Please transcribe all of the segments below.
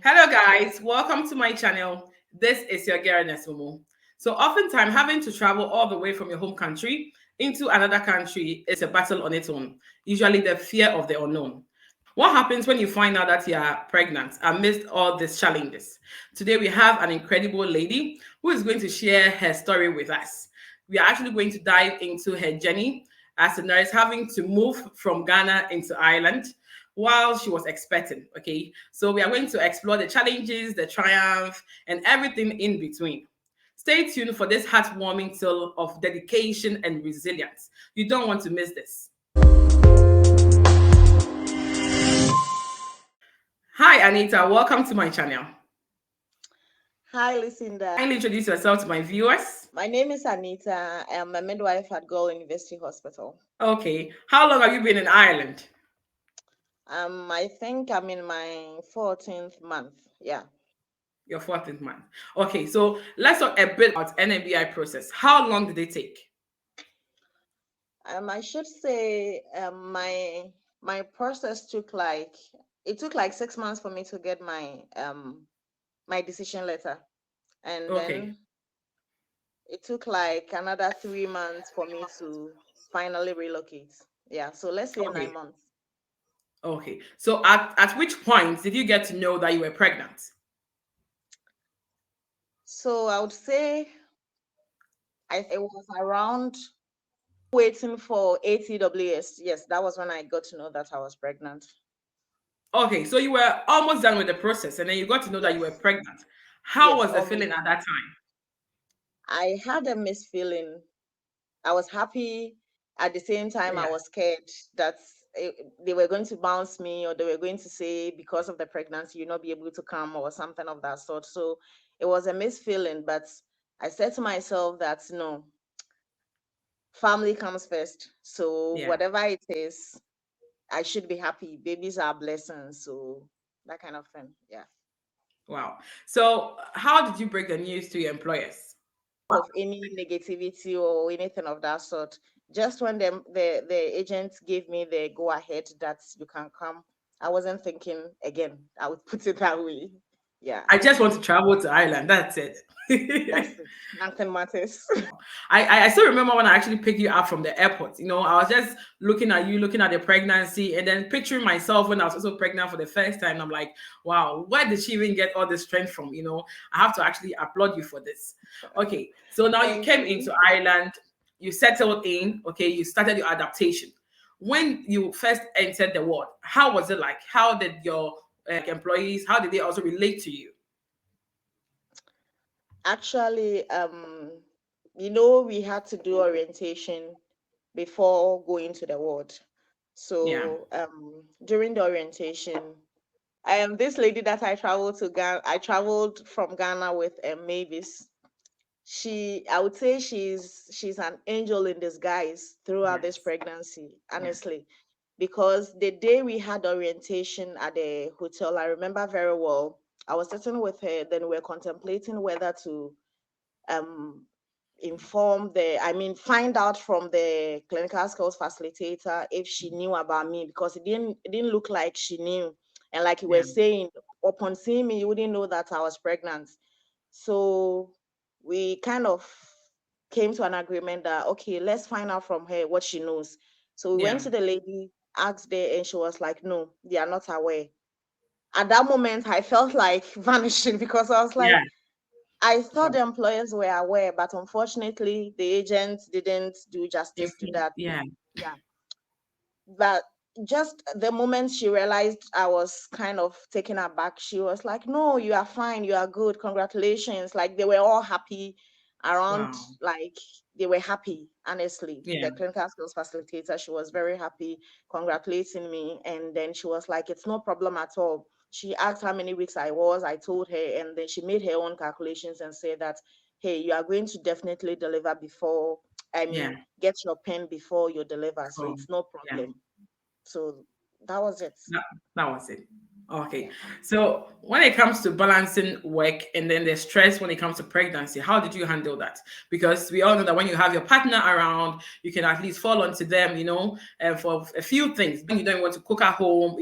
Hello guys, welcome to my channel. This is your girl Nesmomo. So oftentimes having to travel all the way from your home country into another country is a battle on its own. Usually the fear of the unknown. What happens when you find out that you are pregnant amidst all these challenges? Today we have an incredible lady who is going to share her story with us. We are actually going to dive into her journey as a nurse having to move from Ghana into Ireland while she was expecting. Okay, so we are going to explore the challenges, the triumph, and everything in between. Stay tuned for this heartwarming tale of dedication and resilience. You don't want to miss this. Hi, Anita. Welcome to my channel. Hi, Lucinda. Kindly introduce yourself to my viewers. My name is Anita. I'm a midwife at Girl University Hospital. Okay. How long have you been in Ireland? I think I'm in my 14th month. Yeah. Your 14th month. Okay, so let's talk a bit about NMBI process. How long did it take? I should say my process took like 6 months for me to get my decision letter, and Okay. then it took like another 3 months for me to finally relocate. Yeah, so let's say Okay. 9 months. Okay. So at which point did you get to know that you were pregnant? So I would say it was around waiting for ATWS. Yes, that was when I got to know that I was pregnant. Okay, so you were almost done with the process and then you got to know that you were Yes, pregnant. How yes, was the almost feeling at done. that time? I had a mixed feeling. I was happy. At the same time, I Yeah. was scared that they were going to bounce me, or they were going to say because of the pregnancy you'll not be able to come, or something of that sort. So it was a mixed feeling, but I said to myself that no, family comes first. So Yeah. whatever it is, I should be happy. Babies are blessings. So that kind of thing. Yeah. Wow. So how did you break the news to your employers? Of any negativity or anything of that sort. Just when the agent gave me the go ahead that you can come, I wasn't thinking again. I would put it that way. Yeah, I just want to travel to Ireland. That's it. that's it. Nothing matters. I still remember when I actually picked you up from the airport. You know, I was just looking at you, looking at the pregnancy, and then picturing myself when I was also pregnant for the first time. I'm like, wow, where did she even get all this strength from? You know, I have to actually applaud you for this. Okay, so now you Thank came you. into Ireland, you settled in, okay, you started your adaptation. When you first entered the world, how was it like? How did your employees, how did they also relate to you? Actually, we had to do orientation before going to the ward. Yeah. So during the orientation, I am this lady that I traveled to Ghana. I traveled from Ghana with Mavis. I would say she's an angel in disguise throughout this Yes. pregnancy, Yeah. honestly. Because the day we had orientation at the hotel, I remember very well. I was sitting with her, then we were contemplating whether to um find out from the clinical skills facilitator if she knew about me, because it didn't look like she knew. And like you were Yeah. saying, upon seeing me, you wouldn't know that I was pregnant. So we kind of came to an agreement that okay, let's find out from her what she knows. So we went Yeah. to the lady, asked her, and she was like, no, they are not aware. At that moment I felt like vanishing, because I was like, Yeah. I thought the employers were aware, but unfortunately, the agent didn't do justice to that. Yeah. Yeah. But just the moment she realized I was kind of taken aback, she was like, no, you are fine. You are good. Congratulations. Like they were all happy around, Wow. like they were happy, honestly. Yeah. The clinical skills facilitator, she was very happy, congratulating me. And then she was like, it's no problem at all. She asked how many weeks I was. I told her, and then she made her own calculations and said that, hey, you are going to definitely deliver before, Yeah. get your pen before you deliver. So Oh, it's no yeah. problem. So that was it. That, that was it. Okay. Yeah. So when it comes to balancing work and then the stress when it comes to pregnancy, how did you handle that? Because we all know that when you have your partner around, you can at least fall onto them, and for a few things. When you don't want to cook at home,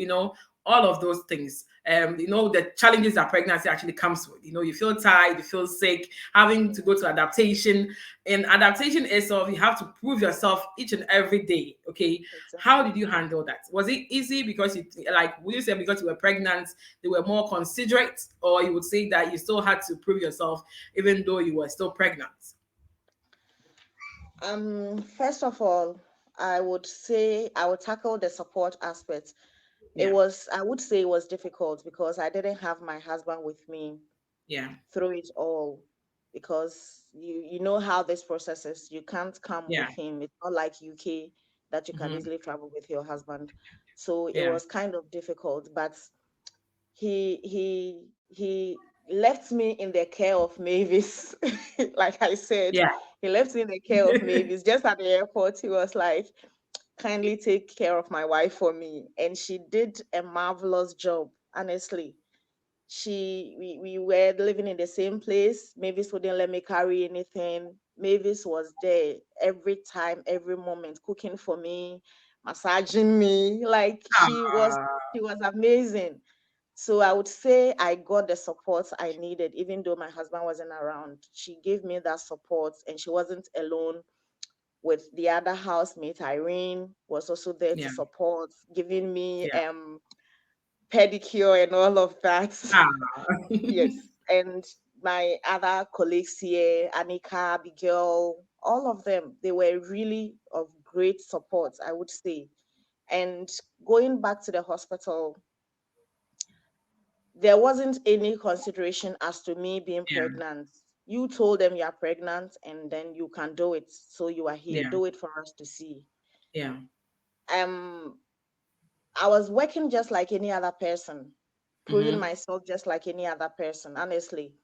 all of those things. the challenges that pregnancy actually comes with. You feel tired, you feel sick, having to go to adaptation. And adaptation is of you have to prove yourself each and every day. Okay. How Exactly. did you handle that? Was it easy because would you say because you were pregnant, they were more considerate, or you would say that you still had to prove yourself even though you were still pregnant? First of all, I would say I would tackle the support aspect. Yeah. I would say it was difficult because I didn't have my husband with me Yeah. through it all, because you know how this process is. You can't come with Yeah. him. It's not like UK that you can Hmm. easily travel with your husband. So it Yeah. was kind of difficult, but he left me in the care of Mavis. Like I said, Yeah. he left me in the care of Mavis. Just at the airport, he was like, kindly take care of my wife for me. And she did a marvelous job, honestly. We were living in the same place. Mavis wouldn't let me carry anything. Mavis was there every time, every moment, cooking for me, massaging me. Like Ah, she was amazing. So I would say I got the support I needed, even though my husband wasn't around. She gave me that support, and she wasn't alone. With the other housemate, Irene was also there to yeah. support, giving me Yeah. pedicure and all of that. Ah. Yes. And my other colleagues here, Anika, Abigail, all of them, they were really of great support, I would say. And going back to the hospital, there wasn't any consideration as to me being Yeah. pregnant. You told them you are pregnant and then you can do it. So you are here. Yeah. Do it for us to see. Yeah. Um, I was working just like any other person, proving Mm-hmm. myself just like any other person. Honestly,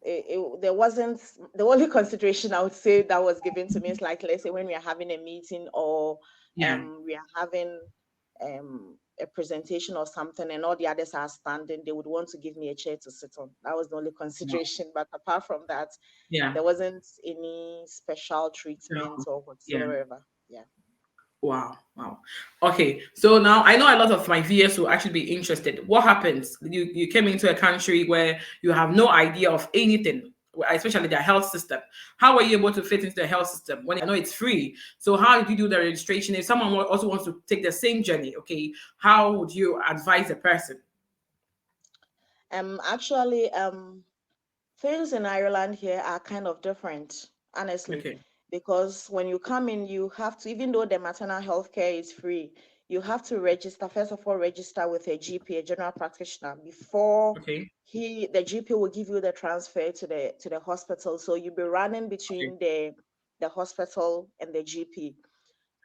there wasn't the only consideration I would say that was given to me is like, let's say when we are having a meeting, or Yeah. we are having a presentation or something, and all the others are standing, they would want to give me a chair to sit on. That was the only Wow. consideration. But apart from that, Yeah. there wasn't any special treatment So, or yeah. whatsoever. Yeah. Wow. Wow. Okay. So now I know a lot of my viewers will actually be interested. What happens? You came into a country where you have no idea of anything, especially their health system. How were you able to fit into the health system when I know it's free? So how did you do the registration? If someone also wants to take the same journey, okay, how would you advise a person? Actually, things in Ireland here are kind of different, honestly, Okay. because when you come in, you have to, even though the maternal health care is free, you have to register, first of all, register with a GP, a general practitioner, before Okay. the GP will give you the transfer to the hospital. So you'll be running Okay. between the hospital and the GP.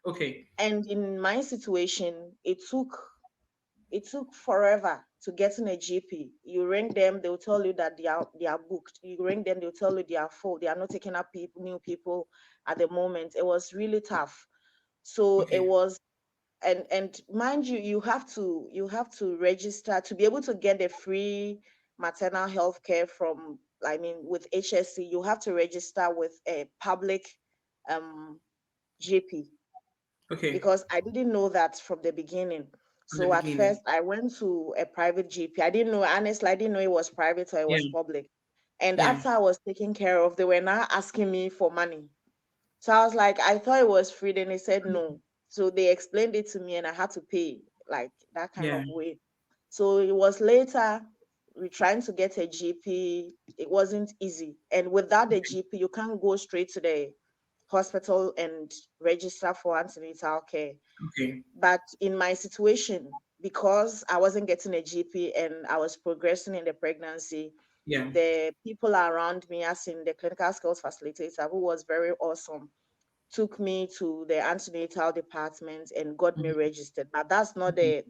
Okay. And in my situation, it took forever to get in a GP. You ring them, they'll tell you that they are booked. You ring them, they'll tell you they are full. They are not taking up new people at the moment. It was really tough. So it Okay. was, and mind you, you have to register to be able to get the free maternal health care from, I mean, with HSC. You have to register with a public um GP, Okay. because I didn't know that from the beginning. From the So at beginning. first, I went to a private GP. I didn't know, honestly, I didn't know it was private or it Yeah. was public. And Yeah. after I was taken care of, they were now asking me for money. So I was like, I thought it was free. Then they said no. So they explained it to me, and I had to pay, like that kind Yeah. of way. So it was later, we trying to get a GP. It wasn't easy. And without a GP, you can't go straight to the hospital and register for antenatal care. Okay. But in my situation, because I wasn't getting a GP and I was progressing in the pregnancy, Yeah. the people around me, as in the clinical skills facilitator, who was very awesome, took me to the antenatal department and got me Mhm. registered. But that's not Okay.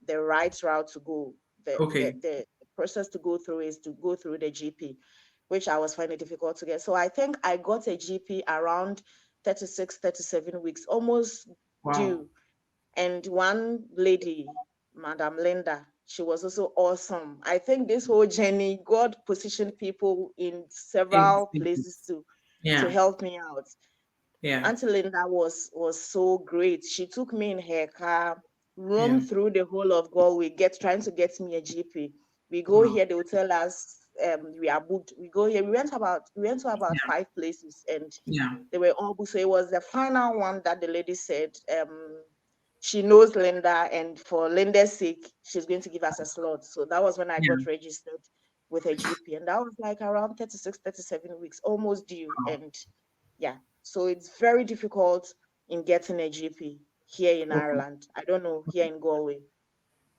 the right route to go. Okay. The process to go through is to go through the GP, which I was finding difficult to get. So I think I got a GP around 36, 37 weeks, almost Wow. due. And one lady, Madam Linda, she was also awesome. I think this whole journey, God positioned people in In several places to yeah. help me out. Yeah. Auntie Linda was so great. She took me in her car. roam Yeah. through the whole of Galway, trying to get me a GP. We go Wow. here, they will tell us we are booked. We go here. We went to about Yeah. 5 places, and Yeah. they were all booked. So it was the final one that the lady said she knows Linda, and for Linda's sake, she's going to give us a slot. So that was when I Yeah. got registered with a GP, and that was like around 36, 37 weeks, almost due. Wow. And yeah, so it's very difficult in getting a GP here in Okay. Ireland. I don't know here in Galway.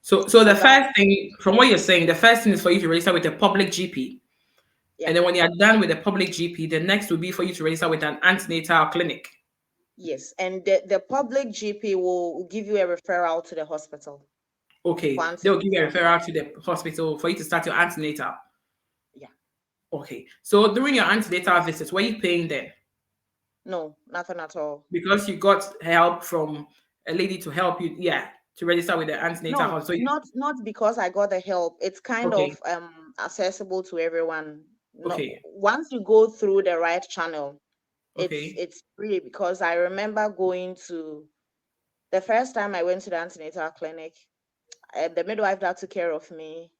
So the So that, first thing, from what you're saying, the first thing is for you to register with a public GP. yeah, And then when you're done with the public GP, the next will be for you to register with an antenatal clinic. yes. And the public GP will give you a referral to the hospital for Okay. They'll give you a antenatal. referral to the hospital for you to start your antenatal. Yeah, Okay. So during your antenatal visits, were you paying them? no, nothing at all. Because you got help from a lady to help you, yeah, to register with the antenatal No, hospital. So you, not because I got the help. It's kind okay, of accessible to everyone. No, okay, once you go through the right channel, okay, it's free, because I remember going to the first time I went to the antenatal clinic, the midwife that took care of me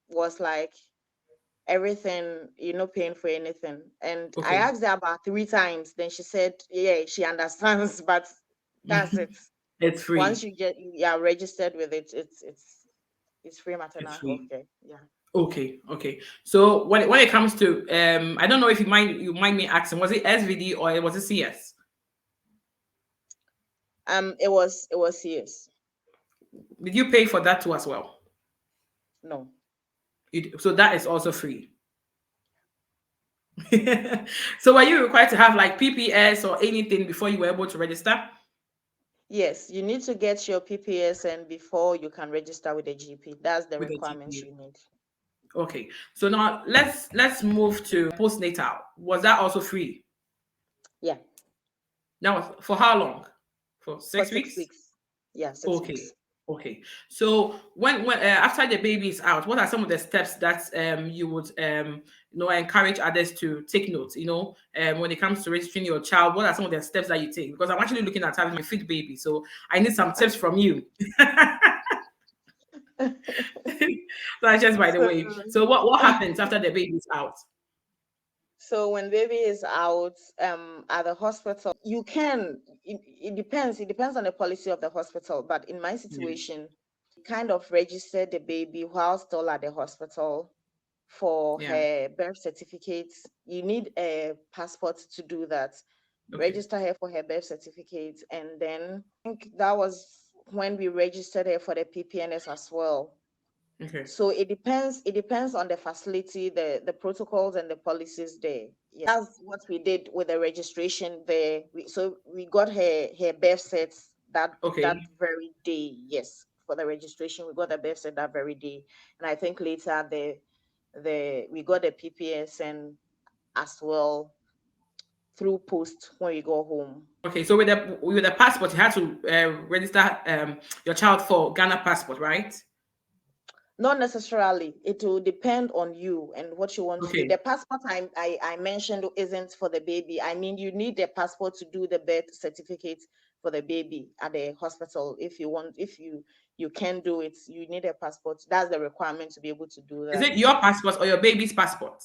was like, everything, you're not paying for anything. And I okay. asked her about 3 times. Then she said, yeah, she understands, but that's it. It's Once free. you are registered with it, it's free It's maternal health free. care. Yeah. Okay, okay. So when it comes to I don't know if you mind me asking, was it SVD or was it CS? It was serious. Did you pay for that too as well? No. So that is also free. So were you required to have like PPS or anything before you were able to register Yes, you need to get your PPSN before you can register with the GP. That's the with a requirements GP? you need. Okay. So now let's move to postnatal. Was that also free? Yeah, That was for how long? For for six 6 weeks? weeks. Yeah, 6 weeks. Okay. Okay. So when after the baby is out, what are some of the steps that you would encourage others to take note? When it comes to registering your child, what are some of the steps that you take? Because I'm actually looking at having my fit baby, so I need some tips from you. That's just by the So way. So what happens after the baby is out? So when baby is out at the hospital, you can. It depends. It depends on the policy of the hospital. But in my Yeah. situation, kind of registered the baby while still at the hospital for Yeah. her birth certificate. You need a passport to do that. Okay. Register her for her birth certificate, and then I think that was when we registered her for the PPNS as well. Okay. So it depends on the facility, the protocols and the policies there. Yeah, that's what we did with the registration there. So we got her birth sets that Okay. very day. Yes, for the registration we got the birth set that very day. And I think later the we got the PPS and as well through post when we go home. Okay. So with the passport, you had to register your child for Ghana passport, right? Not necessarily. It will depend on you and what you want to do. Okay. The passport I mentioned isn't for the baby. I mean, you need the passport to do the birth certificate for the baby at the hospital. If you can do it, you need a passport. That's the requirement to be able to do Is that. it your passport or your baby's passport?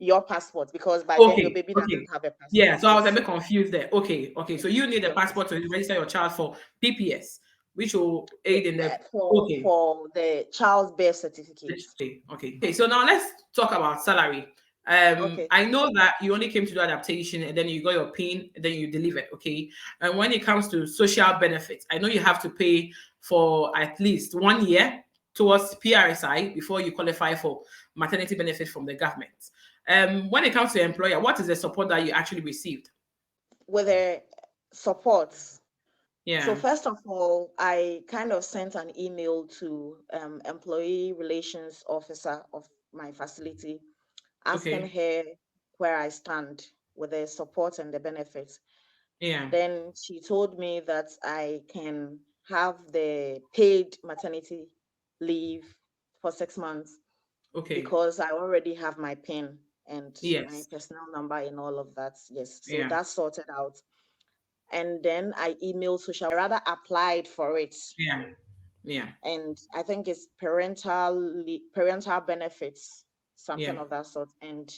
Your passport, because by then your Okay, baby okay. doesn't have a Yeah, passport. so I was a Yes, bit confused there. Okay, okay. So you need a your passport passport. to register your child for PPS, which will Yeah, aid in the. for Okay, for the child's birth certificate. okay, okay. Okay, so now let's talk about salary. Okay. I know that you only came to do adaptation and then you got your PIN and then you delivered, okay? And when it comes to social benefits, I know you have to pay for at least 1 year towards PRSI before you qualify for maternity benefit from the government. When it comes to employer, what is the support that you actually received? With the support. So Yeah. first of all, I kind of sent an email to employee relations officer of my facility, asking Okay. her where I stand with the support and the benefits. Yeah. Then she told me that I can have the paid maternity leave for 6 months Okay. because I already have my PIN and my Yes. personal number and all of that. Yes, so Yeah. that's sorted out. and then I emailed social, I rather applied for it. Yeah. Yeah. And I think it's parental benefits, Yeah. something of that sort. And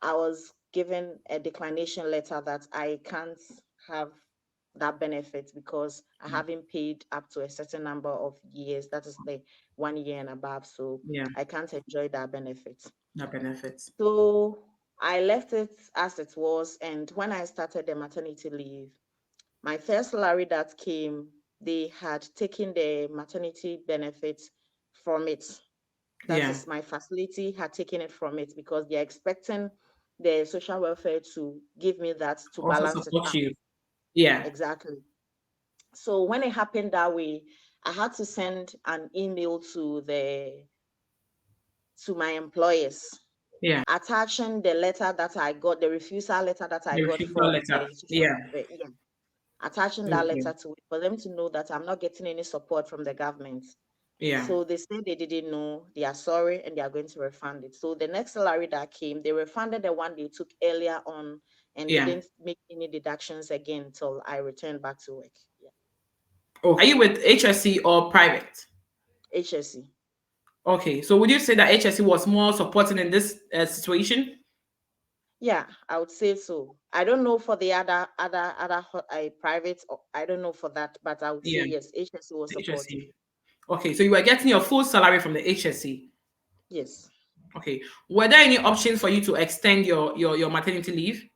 I was given a declination letter that I can't have that benefit because I Yeah. haven't paid up to a certain number of years. That is the 1 year and above. So Yeah. I can't enjoy that benefit. That benefits. So I left it as it was. And when I started the maternity leave, my first salary that came, they had taken the maternity benefits from it. That Yeah. is, my facility had taken it from it because they're expecting the social welfare to give me that to Also balance it support out. you. Yeah. Exactly. So when it happened that way, I had to send an email to my employers, Yeah. attaching the letter that I got, the refusal letter that I The got refusal from letter. the social Yeah. welfare. Yeah, attaching that Okay. letter to it for them to know that I'm not getting any support from the government. Yeah. So they said they didn't know, they are sorry, and they are going to refund it. So the next salary that came, they refunded the one they took earlier on and Yeah. didn't make any deductions again until I returned back to work. Yeah. Oh, are you with HSC or private? HSC. Okay. So would you say that HSC was more supporting in this situation? Yeah, I would say so. I don't know for the private, I don't know for that, but I would say Yeah. yes, HSC was supportive. HSC. Okay. So you were getting your full salary from the HSC. Yes. Okay. Were there any options for you to extend your maternity leave?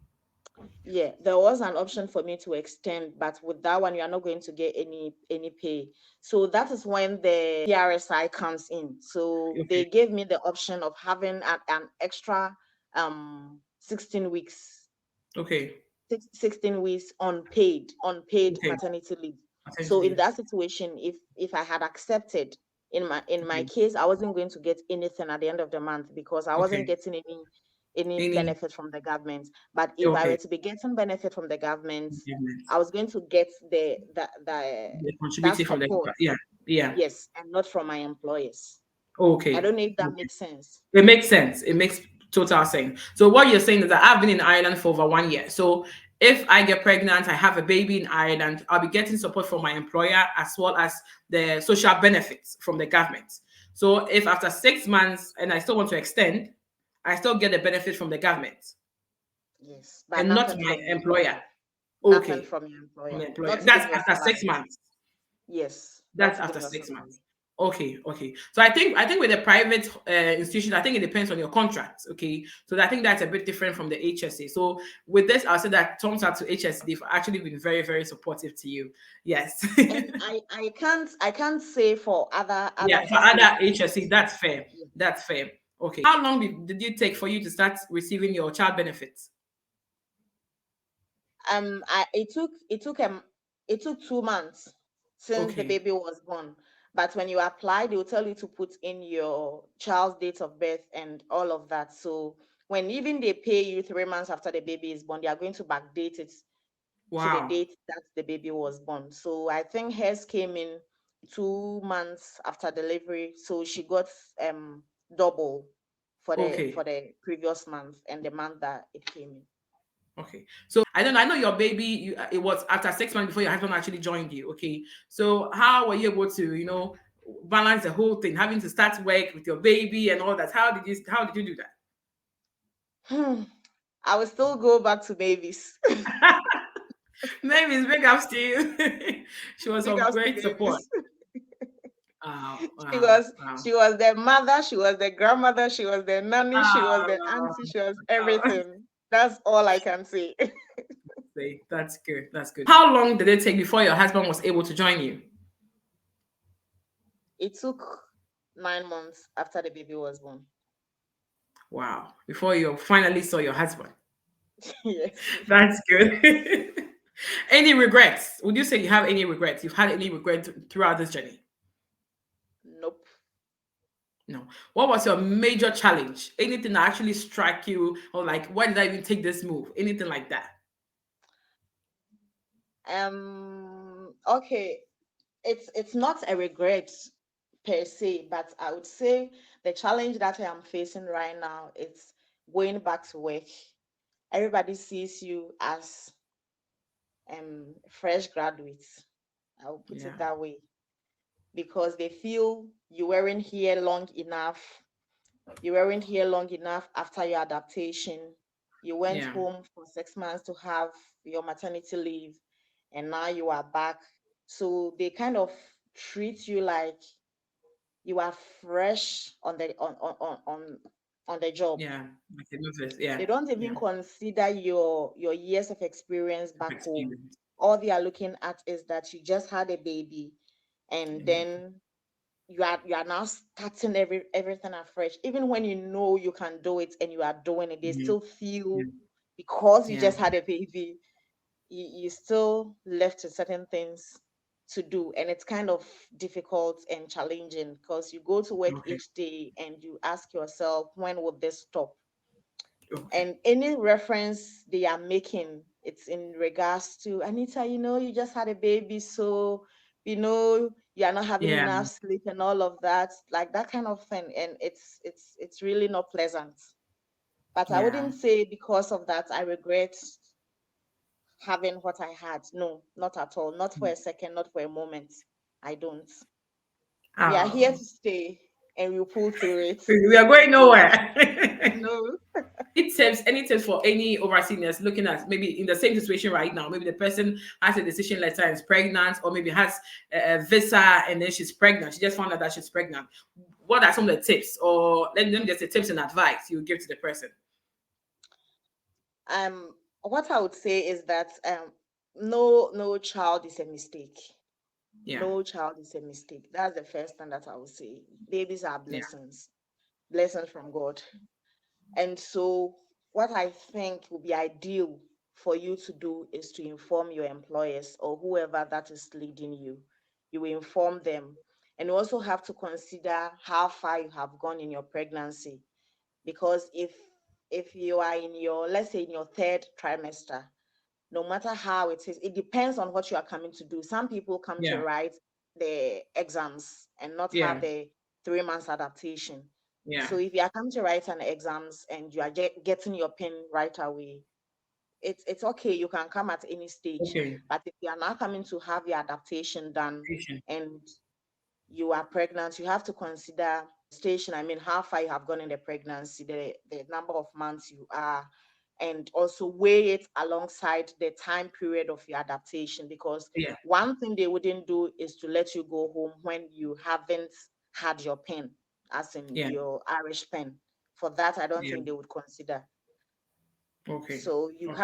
Yeah, there was an option for me to extend, but with that one, you are not going to get any pay. So that is when the PRSI comes in. So they Okay. gave me the option of having an extra 16 weeks, Okay. 16 weeks unpaid Okay. maternity leave. Maternity So in leave. that situation, if I had accepted, in my Okay. case, I wasn't going to get anything at the end of the month because I wasn't Okay. getting any Any. benefit from the government. But if I Okay. were to be getting benefit from the government, Payments. I was going to get the They're that contributing from the. support, Yeah. Yeah. yes, and not from my employers. I Okay. don't know if that Okay. makes sense. It makes sense. It makes total sense. So what you're saying is that I've been in Ireland for over 1 year. So if I get pregnant, I have a baby in Ireland, I'll be getting support from my employer as well as the social benefits from the government. So if after 6 months and I still want to extend, I still get the benefit from the government Yes, but and not nothing my from your employer. employer. Nothing Okay. from your From employer. the employer. Not That's even your after six salary. months. Yes, not That's even after your 6 months. salary. Okay, okay. So I think with the private institution, I think it depends on your contract. Okay, so I think that's a bit different from the HSA. So with this, I'll say that thumbs up to HSA. They've actually been very, very supportive to you. Yes. And I can't say for other Yeah, for other HSA, facilities. that's fair. Yeah. That's fair. Okay. How long did you take for you to start receiving your child benefits? It took 2 months since the Okay. baby was born. But when you apply, they will tell you to put in your child's date of birth and all of that. So when even they pay you 3 months after the baby is born, they are going to backdate it to the Wow. date that the baby was born. So I think hers came in 2 months after delivery. So she got double for the Okay. for the previous month and the month that it came in. Okay. So I don't know. I know your baby, it was after 6 months before your husband actually joined you. Okay. So how were you able to, balance the whole thing, having to start work with your baby and all that? How did you do Hmm. I will still go back to babies. that? Maybe it's big ups to you. She was Big of ups to great support. babies. Wow. She Wow. was Wow. she was the mother, she was the grandmother, she was the nanny, she was the Oh, auntie, she was oh, everything. That's all I can say. that's good. That's good. How long did it take before your husband was able to join you? It took 9 months after the baby was born. Wow. Before you finally saw your husband. Yes. That's good. Any regrets? Would you say you have any regrets? You've had any regrets throughout this journey? Nope. No. What was your major challenge? Anything that actually struck you, or like, why did I even take this move? Anything like that? Okay. It's not a regret per se, but I would say the challenge that I am facing right now is going back to work. Everybody sees you as fresh graduates. I'll put Yeah. it that way, because they feel you weren't here long enough. You weren't here long enough after your adaptation. You went Yeah. home for 6 months to have your maternity leave, and now you are back. So they kind of treat you like you are fresh on the job. Yeah. Like a novice. Yeah. They don't even Yeah. consider your years of experience Of back home. experience. All they are looking at is that you just had a baby, and Yeah. then you are now starting everything afresh. Even when you know you can do it and you are doing it, they Mhm. still feel, Yeah. because you Yeah. just had a baby, you still left with certain things to do, and it's kind of difficult and challenging, because you go to work Okay. each day and you ask yourself, when will this stop? Okay. And any reference they are making, it's in regards to, Anita, you just had a baby, so you are not having Yeah. enough sleep and all of that, like that kind of thing. And it's really not pleasant. But I Yeah. wouldn't say because of that I regret having what I had. No, not at all. Not for a second, not for a moment. I don't. We are here Oh. to stay, and we'll pull through it. We are going nowhere. No. Any tips for any overseers looking at maybe in the same situation right now? Maybe the person has a decision letter and is pregnant, or maybe has a visa and then she's pregnant. She just found out that she's pregnant. What are some of the tips, or let them just say tips and advice you give to the person? What I would say is that no child is a mistake. Yeah. No child is a mistake. That's the first thing that I would say. Babies are Yeah. blessings, blessings from God. And so, what I think would be ideal for you to do is to inform your employers or whoever that is leading you. You will inform them. And you also have to consider how far you have gone in your pregnancy. Because if you are in your, let's say, in your third trimester, no matter how it is, it depends on what you are coming to do. Some people come to Yeah. write the exams and not have Yeah. the 3 months adaptation. Yeah. So if you are coming to write an exams and you are getting your pin right away, it's okay. You can come at any stage. Okay. But if you are now coming to have your adaptation done Patient. and you are pregnant, you have to consider station. I mean, how far you have gone in the pregnancy, the number of months you are, and also weigh it alongside the time period of your adaptation. Because Yeah. one thing they wouldn't do is to let you go home when you haven't had your pen, as in Yeah. your Irish pen. For that, I don't Yeah. think they would consider. Okay. So you Okay.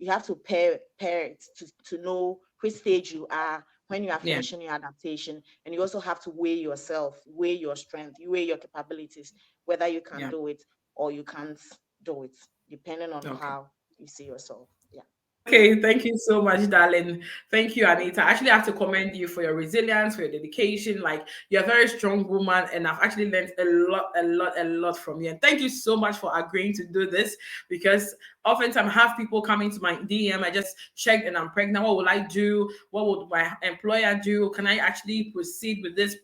have to pair it to know which stage you are when you are Yeah. finishing your adaptation. And you also have to weigh yourself, weigh your strength, you weigh your capabilities, whether you can Yeah. do it or you can't do it, depending on Okay. how you see yourself. Yeah. Okay, thank you so much, darling. Thank you, Anita. I actually have to commend you for your resilience, for your dedication. Like, you're a very strong woman, and I've actually learned a lot from you. And thank you so much for agreeing to do this, because oftentimes I have people coming to my DM. I just checked and I'm pregnant. What will I do? What would my employer do? Can I actually proceed with this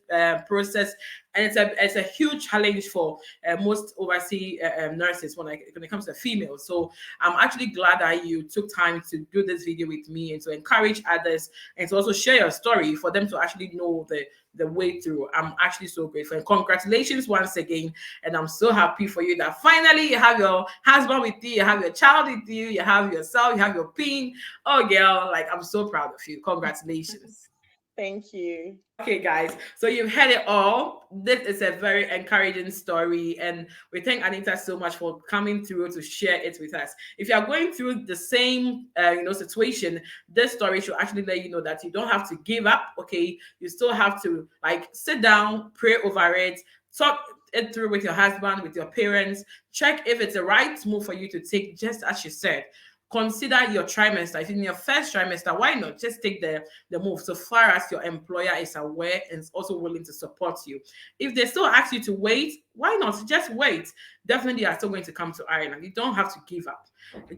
process? And it's a huge challenge for most overseas nurses when it comes to females. So I'm actually glad that you took time to do this video with me and to encourage others and to also share your story for them to actually know the way through. I'm actually so grateful, and congratulations once again. And I'm so happy for you that finally you have your husband with you, you have your child with you, you have yourself, you have your pin. Oh, girl, like, I'm so proud of you. Congratulations. Thank you. Okay, guys, so you've heard it all. This is a very encouraging story, and we thank Anita so much for coming through to share it with us. If you are going through the same, situation, this story should actually let you know that you don't have to give up. Okay, you still have to, like, sit down, pray over it, talk it through with your husband, with your parents, check if it's the right move for you to take, just as she said. Consider your trimester. If in your first trimester, why not just take the move so far as your employer is aware and is also willing to support you? If they still ask you to wait, why not just wait? Definitely, you are still going to come to Ireland. You don't have to give up.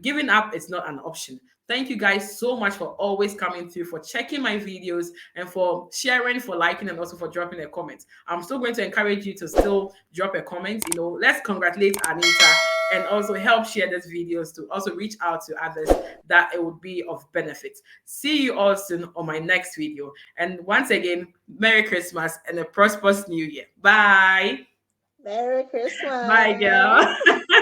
Giving up is not an option. Thank you guys so much for always coming through, for checking my videos, and for sharing, for liking, and also for dropping a comment. I'm still going to encourage you to still drop a comment. Let's congratulate Anita and also help share these videos to also reach out to others that it would be of benefit. See you all soon on my next video. And once again, Merry Christmas and a prosperous New Year. Bye. Merry Bye, Christmas. girl.